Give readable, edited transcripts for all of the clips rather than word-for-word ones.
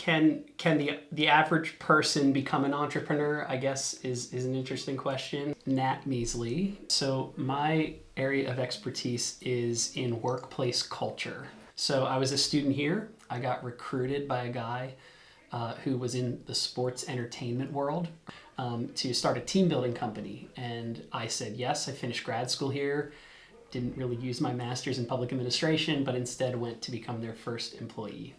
Can the average person become an entrepreneur, I guess, is an interesting question. Nat Measley. So my area of expertise is in workplace culture. So I was a student here. I got recruited by a guy who was in the sports entertainment world to start a team building company. And I said yes. I finished grad school here. Didn't really use my master's in public administration, but instead went to become their first employee.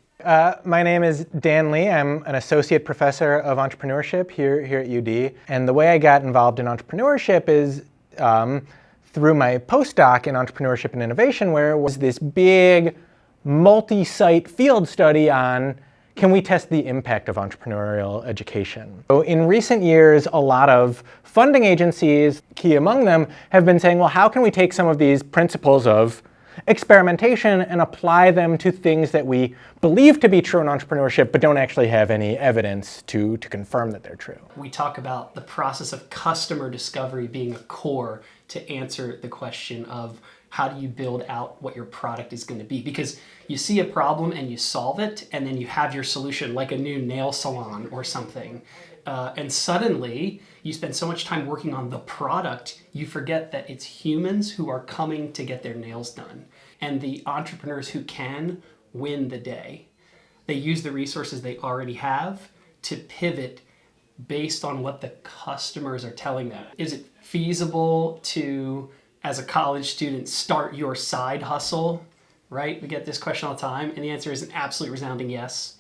My name is Dan Lee. I'm an associate professor of entrepreneurship here at UD. And the way I got involved in entrepreneurship is through my postdoc in entrepreneurship and innovation, where it was this big multi-site field study on can we test the impact of entrepreneurial education? So in recent years, a lot of funding agencies, key among them, have been saying, well, how can we take some of these principles of experimentation and apply them to things that we believe to be true in entrepreneurship, but don't actually have any evidence to confirm that they're true. We talk about the process of customer discovery being a core to answer the question of how do you build out what your product is going to be? Because you see a problem and you solve it, and then you have your solution, like a new nail salon or something. And suddenly, you spend so much time working on the product, you forget that it's humans who are coming to get their nails done. And the entrepreneurs who can win the day. They use the resources they already have to pivot based on what the customers are telling them. Is it feasible to, as a college student, start your side hustle? Right? We get this question all the time, and the answer is an absolute resounding yes.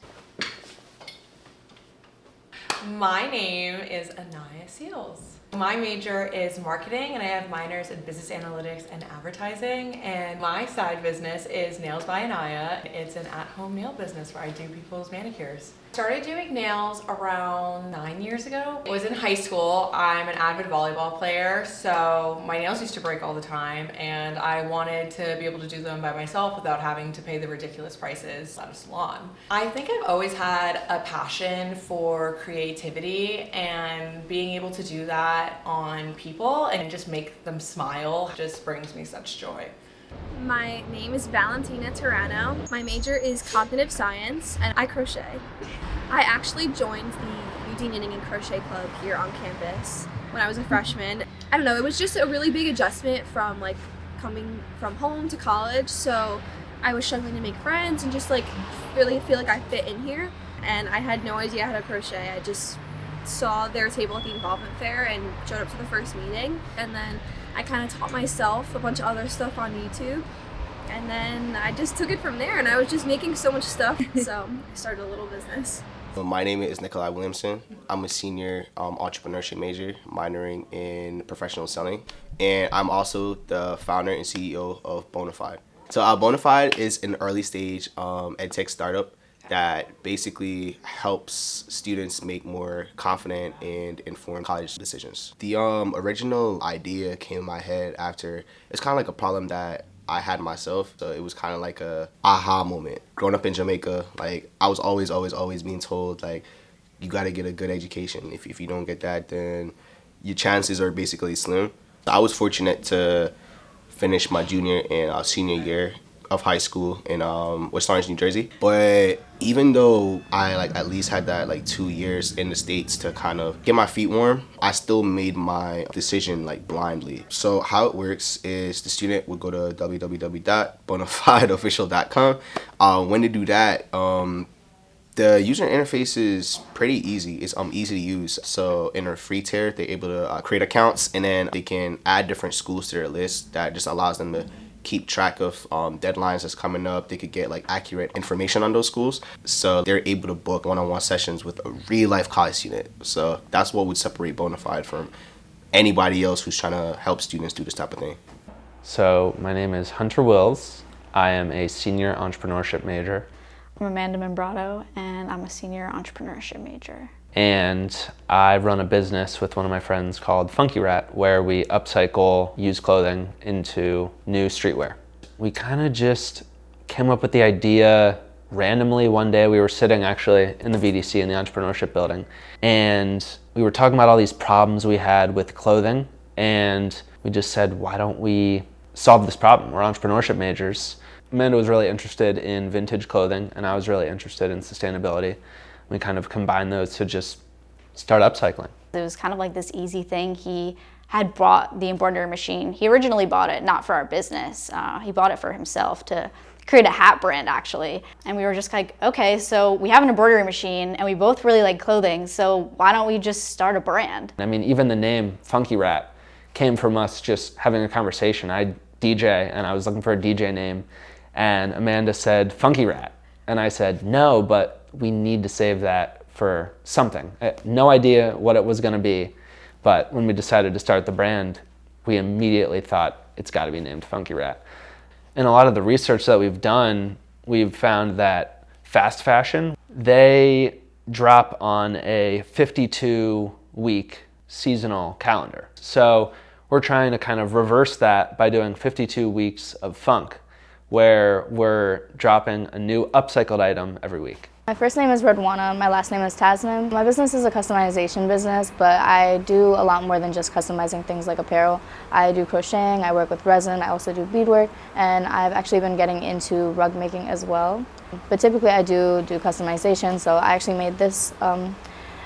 My name is Anaya Seals. My major is marketing, and I have minors in business analytics and advertising. And my side business is Nails by Anaya. It's an at-home nail business where I do people's manicures. Started doing nails around 9 years ago. I was in high school. I'm an avid volleyball player, so my nails used to break all the time, and I wanted to be able to do them by myself without having to pay the ridiculous prices at a salon. I think I've always had a passion for creativity, and being able to do that on people and just make them smile just brings me such joy. My name is Valentina Turano. My major is cognitive science, and I crochet. I actually joined the UD Knitting and Crochet Club here on campus when I was a freshman. I don't know, it was just a really big adjustment from like coming from home to college, so I was struggling to make friends and just like really feel like I fit in here. And I had no idea how to crochet. I just saw their table at the involvement fair and showed up to the first meeting, and then I kind of taught myself a bunch of other stuff on YouTube, and then I just took it from there, and I was just making so much stuff, so I started a little business. My name is Nikolai Williamson. I'm a senior entrepreneurship major, minoring in professional selling, and I'm also the founder and CEO of Bonafide. So Bonafide is an early stage edtech startup that basically helps students make more confident and informed college decisions. The original idea came in my head after, it's kind of like a problem that I had myself, so it was kind of like a aha moment. Growing up in Jamaica, like I was always being told like, you got to get a good education. If you don't get that, then your chances are basically slim. I was fortunate to finish my junior and senior year of high school in West Orange, New Jersey. But even though I at least had that 2 years in the States to kind of get my feet warm, I still made my decision blindly. So how it works is the student would go to www.bonafideofficial.com. When they do that, the user interface is pretty easy. It's easy to use. So in their free tier, they're able to create accounts, and then they can add different schools to their list. That just allows them to keep track of deadlines that's coming up. They could get accurate information on those schools. So they're able to book one-on-one sessions with a real-life college student. So that's what would separate Bonafide from anybody else who's trying to help students do this type of thing. So my name is Hunter Wills. I am a senior entrepreneurship major. I'm Amanda Membrato, and I'm a senior entrepreneurship major. And I run a business with one of my friends called Funky Rat, where we upcycle used clothing into new streetwear. We kind of just came up with the idea randomly. One day we were sitting actually in the VDC in the entrepreneurship building, and we were talking about all these problems we had with clothing, and we just said, why don't we solve this problem? We're entrepreneurship majors. Amanda was really interested in vintage clothing, and I was really interested in sustainability. We kind of combined those to just start upcycling. It was kind of like this easy thing. He had bought the embroidery machine. He originally bought it not for our business. He bought it for himself to create a hat brand, actually. And we were just like, okay, so we have an embroidery machine and we both really like clothing, so why don't we just start a brand? I mean, even the name Funky Rat came from us just having a conversation. I DJ and I was looking for a DJ name, and Amanda said Funky Rat. And I said, no, but we need to save that for something. No idea what it was gonna be, but when we decided to start the brand, we immediately thought it's gotta be named Funky Rat. In a lot of the research that we've done, we've found that fast fashion, they drop on a 52-week seasonal calendar. So we're trying to kind of reverse that by doing 52 weeks of funk, where we're dropping a new upcycled item every week. My first name is Redwana, my last name is Tasnim. My business is a customization business, but I do a lot more than just customizing things like apparel. I do crocheting, I work with resin, I also do beadwork, and I've actually been getting into rug making as well. But typically I do customization, so I actually made this,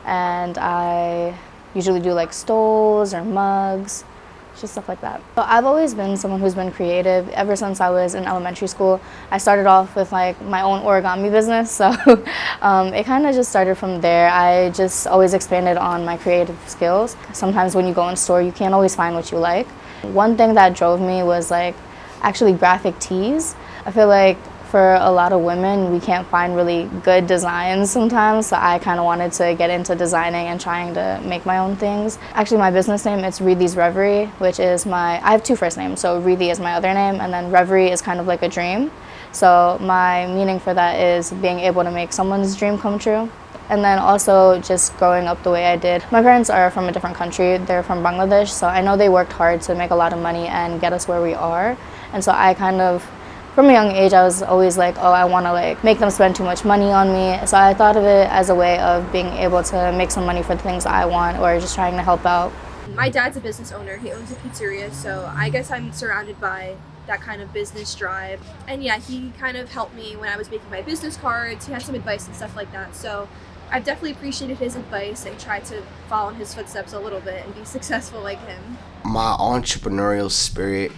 and I usually do like stoles or mugs, just stuff like that. So I've always been someone who's been creative. Ever since I was in elementary school, I started off with like my own origami business, so it kind of just started from there. I just always expanded on my creative skills. Sometimes when you go in store, you can't always find what you like. One thing that drove me was like actually graphic tees. I feel like for a lot of women, we can't find really good designs sometimes, so I kind of wanted to get into designing and trying to make my own things. Actually, my business name is Reethy's Reverie, which is I have two first names, so Reethy is my other name, and then Reverie is kind of like a dream. So my meaning for that is being able to make someone's dream come true. And then also just growing up the way I did. My parents are from a different country, they're from Bangladesh, so I know they worked hard to make a lot of money and get us where we are. And so I kind of, from a young age, I was always like, oh, I want to like make them spend too much money on me. So I thought of it as a way of being able to make some money for the things I want, or just trying to help out. My dad's a business owner. He owns a pizzeria, so I guess I'm surrounded by that kind of business drive. And yeah, he kind of helped me when I was making my business cards. He had some advice and stuff like that. So I've definitely appreciated his advice and tried to follow in his footsteps a little bit and be successful like him. My entrepreneurial spirit,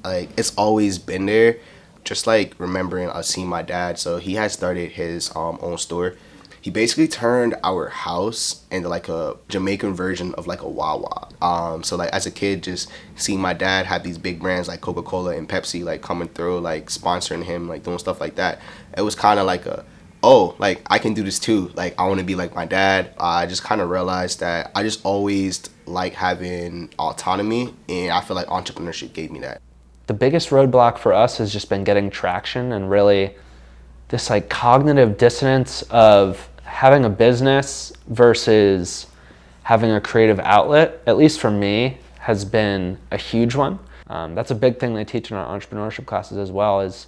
like, it's always been there. Just like remembering seeing my dad, so he had started his own store. He basically turned our house into like a Jamaican version of like a Wawa. So like as a kid, just seeing my dad have these big brands like Coca-Cola and Pepsi like coming through, like sponsoring him, like doing stuff like that. It was kind of like oh, like I can do this too. Like I want to be like my dad. I just kind of realized that I just always like having autonomy, and I feel like entrepreneurship gave me that. The biggest roadblock for us has just been getting traction, and really this like cognitive dissonance of having a business versus having a creative outlet, at least for me, has been a huge one. That's a big thing they teach in our entrepreneurship classes as well, is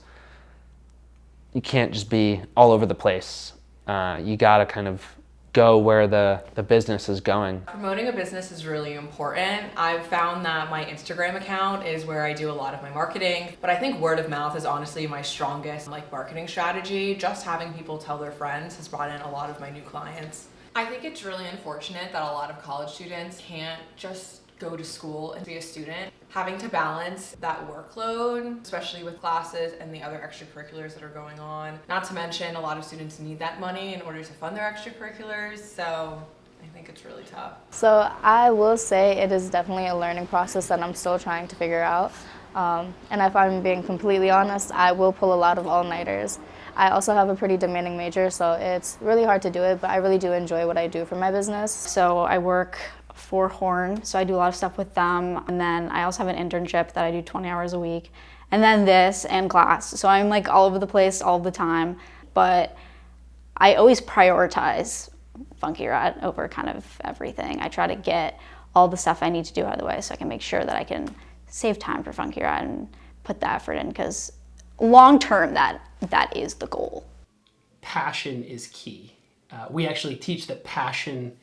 you can't just be all over the place. You gotta kind of go where the business is going. Promoting a business is really important. I've found that my Instagram account is where I do a lot of my marketing, but I think word of mouth is honestly my strongest like marketing strategy. Just having people tell their friends has brought in a lot of my new clients. I think it's really unfortunate that a lot of college students can't just go to school and be a student. Having to balance that workload, especially with classes and the other extracurriculars that are going on. Not to mention, a lot of students need that money in order to fund their extracurriculars, so I think it's really tough. So I will say it is definitely a learning process that I'm still trying to figure out. And if I'm being completely honest, I will pull a lot of all-nighters. I also have a pretty demanding major, so it's really hard to do it, but I really do enjoy what I do for my business. So I work for Horn, so I do a lot of stuff with them, and then I also have an internship that I do 20 hours a week, and then this and class. So I'm like all over the place all the time, but I always prioritize Funky Rat over kind of everything. I try to get all the stuff I need to do out of the way so I can make sure that I can save time for Funky Rat and put the effort in, because long term that is the goal. Passion is key. We actually teach that passion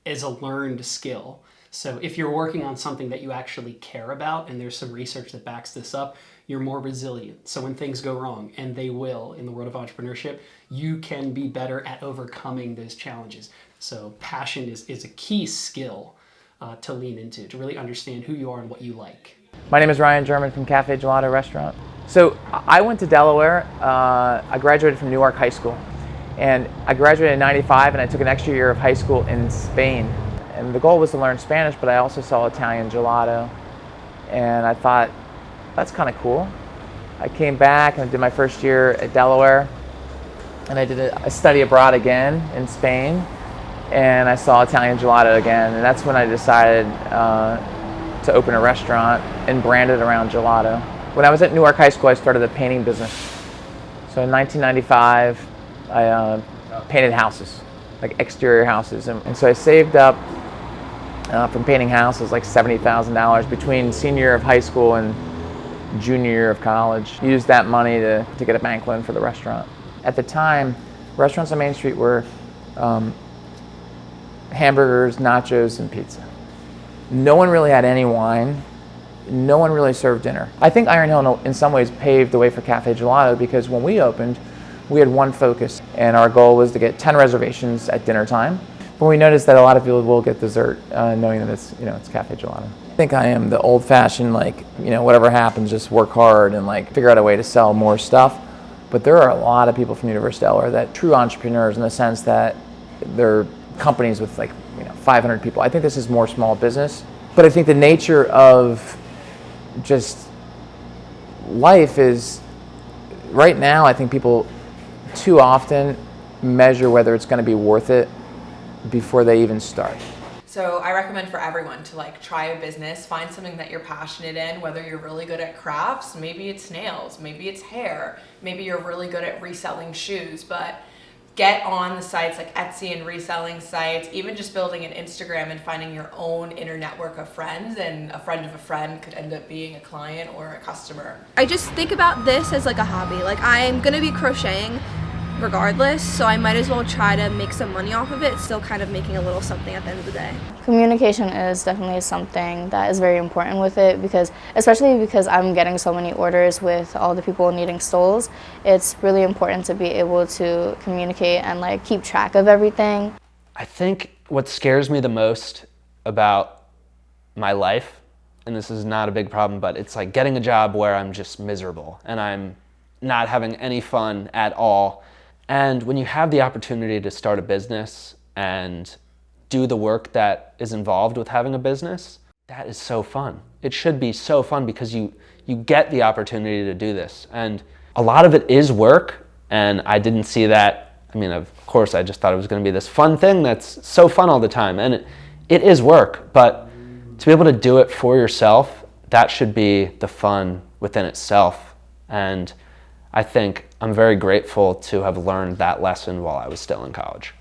is a learned skill. So if you're working on something that you actually care about, and there's some research that backs this up, you're more resilient. So when things go wrong, and they will in the world of entrepreneurship, you can be better at overcoming those challenges. So passion is a key skill to lean into, to really understand who you are and what you like. My name is Ryan German from Cafe Gelato Restaurant. So I went to Delaware. I graduated from Newark High School. And I graduated in '95, and I took an extra year of high school in Spain. And the goal was to learn Spanish, but I also saw Italian gelato. And I thought, that's kind of cool. I came back and I did my first year at Delaware. And I did a study abroad again in Spain. And I saw Italian gelato again. And that's when I decided to open a restaurant and brand it around gelato. When I was at Newark High School, I started a painting business. So in 1995, I painted houses, like exterior houses. And so I saved up from painting houses like $70,000 between senior year of high school and junior year of college. Used that money to get a bank loan for the restaurant. At the time, restaurants on Main Street were hamburgers, nachos, and pizza. No one really had any wine. No one really served dinner. I think Iron Hill in some ways paved the way for Cafe Gelato, because when we opened, we had one focus, and our goal was to get 10 reservations at dinner time. But we noticed that a lot of people will get dessert knowing that it's Cafe Gelato. I think I am the old-fashioned, whatever happens, just work hard and figure out a way to sell more stuff. But there are a lot of people from University of Delaware that true entrepreneurs, in the sense that they're companies with 500 people. I think this is more small business. But I think the nature of just life is, right now, I think people too often measure whether it's going to be worth it before they even start. So I recommend for everyone to try a business, find something that you're passionate in, whether you're really good at crafts, maybe it's nails, maybe it's hair, maybe you're really good at reselling shoes, but get on the sites like Etsy and reselling sites, even just building an Instagram and finding your own inner network of friends, and a friend of a friend could end up being a client or a customer. I just think about this as a hobby. I'm gonna be crocheting regardless, so I might as well try to make some money off of it, still kind of making a little something at the end of the day. Communication is definitely something that is very important with it, especially because I'm getting so many orders with all the people needing stoles. It's really important to be able to communicate and keep track of everything. I think what scares me the most about my life, and this is not a big problem, but it's getting a job where I'm just miserable and I'm not having any fun at all. And when you have the opportunity to start a business and do the work that is involved with having a business, that is so fun. It should be so fun because you get the opportunity to do this. And a lot of it is work, and I didn't see that. I mean, of course, I just thought it was going to be this fun thing that's so fun all the time. And it is work, but to be able to do it for yourself, that should be the fun within itself. And I think I'm very grateful to have learned that lesson while I was still in college.